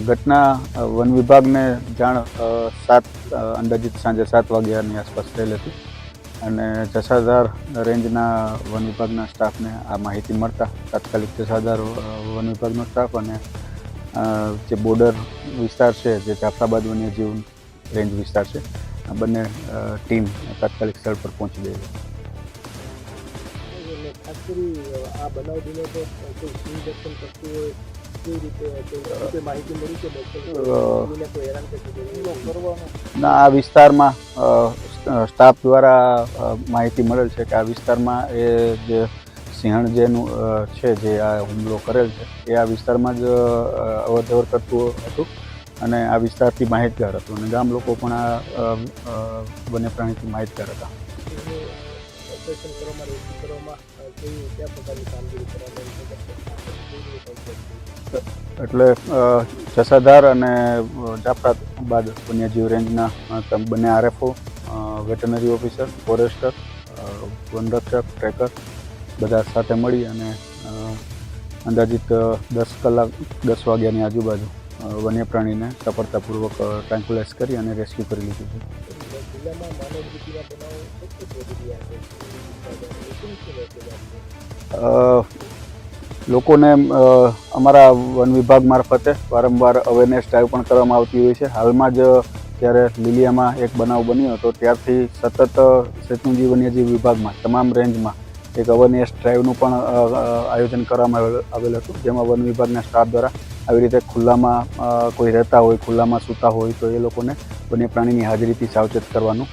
ઘટના વન વિભાગને જાણ અંદાજિત સાંજે 7 વાગ્યાની આસપાસ થયેલ હતી અને જસાધાર રેન્જના વન વિભાગના સ્ટાફને આ માહિતી મળતા તાત્કાલિક જસાધાર વન વિભાગનો સ્ટાફ અને જે બોર્ડર વિસ્તાર છે, જે જાફરાબાદ વન્યજીવ રેન્જ વિસ્તાર છે, આ બંને ટીમ તાત્કાલિક સ્થળ પર પહોંચી ગઈ હતી. ખાસ કરી આ બનાવ દિને તો કોઈ સિંહ દર્શન કરતું હોય કેવી રીતે માહિતી મળી કે કોઈ હેરાન કરવાનું આ વિસ્તારમાં સ્ટાફ દ્વારા માહિતી મળેલ છે કે આ વિસ્તારમાં એ જે સિંહણ જેનું છે, જે આ હુમલો કરેલ છે, એ આ વિસ્તારમાં જ અવરજવર કરતું હતું અને આ વિસ્તારથી માહિતગાર હતું અને ગામ લોકો પણ આ વન્ય પ્રાણીથી માહિતગાર હતા. ઓપરેશન કરવામાં રેસ્ક્યુ કરવામાં કયા પ્રકારની કામગીરી કરવામાં એટલે જસાધાર અને જાફરાબાદ વન્યજીવ રેન્જના બંને RFO, વેટરનરી ઓફિસર, ફોરેસ્ટર, વનરક્ષક, ટ્રેકર બધા સાથે મળી અને અંદાજિત 10 વાગ્યાની આજુબાજુ વન્ય પ્રાણીને સફળતાપૂર્વક ટ્રાન્કુલાઇઝ કરી અને રેસ્ક્યુ કરી લીધું છે. જિલ્લામાં માનવ મૃત્યુના બનાવો સતત વધી રહ્યા છે. લોકોને અમારા વન વિભાગ મારફતે વારંવાર અવેરનેસ ડ્રાઈવ પણ કરવામાં આવતી હોય છે. હાલમાં જ જ્યારે લીલિયામાં એક બનાવ બન્યો હતો ત્યારથી સતત શેત્રુંજી વન્યજીવ વિભાગમાં તમામ રેન્જમાં એક અવેરનેસ ડ્રાઈવનું પણ આયોજન કરવામાં આવેલ હતું, જેમાં વન વિભાગના સ્ટાફ દ્વારા આવી રીતે ખુલ્લામાં કોઈ રહેતા હોય, ખુલ્લામાં સૂતા હોય તો એ લોકોને વન્ય પ્રાણીની હાજરીથી સાવચેત કરવાનું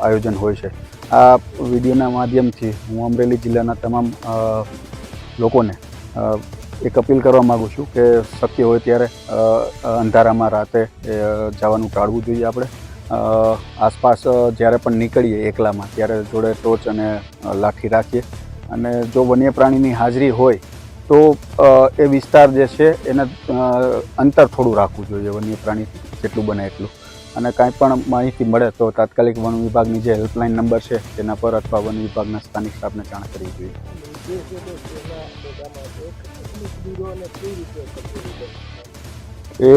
આયોજન હોય છે. આ વિડીયોના માધ્યમથી હું અમરેલી જિલ્લાના તમામ લોકોને એક અપીલ કરવા માગું છું કે શક્ય હોય ત્યારે અંધારામાં રાતે જવાનું ટાળવું જોઈએ. આપણે આસપાસ જ્યારે પણ નીકળીએ એકલામાં ત્યારે જોડે ટોર્ચ અને લાઠી રાખીએ અને જો વન્ય પ્રાણીની હાજરી હોય તો એ વિસ્તાર જે છે એને અંતર થોડું રાખવું જોઈએ વન્ય પ્રાણીથી જેટલું બને એટલું. અને કાંઈ પણ માહિતી મળે તો તાત્કાલિક વન વિભાગની જે હેલ્પલાઇન નંબર છે તેના પર અથવા વન વિભાગના સ્થાનિક સ્ટાફને જાણ કરવી જોઈએ. એ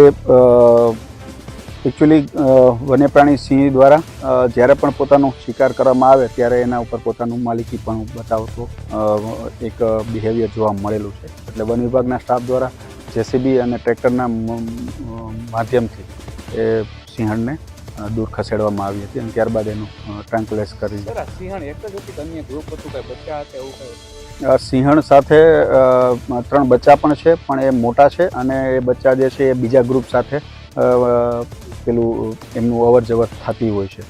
એકચ્યુઅલી વન્ય પ્રાણી સિંહ દ્વારા જ્યારે પણ પોતાનો શિકાર કરવામાં આવે ત્યારે એના ઉપર પોતાનું માલિકી પણ બતાવતો એક બિહેવિયર જોવા મળેલું છે. એટલે વન વિભાગના સ્ટાફ દ્વારા JCB અને ટ્રેક્ટરના માધ્યમથી એ સિંહણને દૂર ખસેડવામાં આવી હતી અને ત્યારબાદ એનું ટ્રાન્કુલાઇઝ કરી. સિંહણ એક જ હતી કે અન્ય ગ્રુપ હતું, કઈ બચ્ચા હતા એવું કઈ? સિંહણ સાથે 3 બચ્ચા પણ છે, પણ એ મોટા છે અને એ બચ્ચા જે છે એ બીજા ગ્રુપ સાથે પેલું એમનું અવર જવર થતી હોય છે.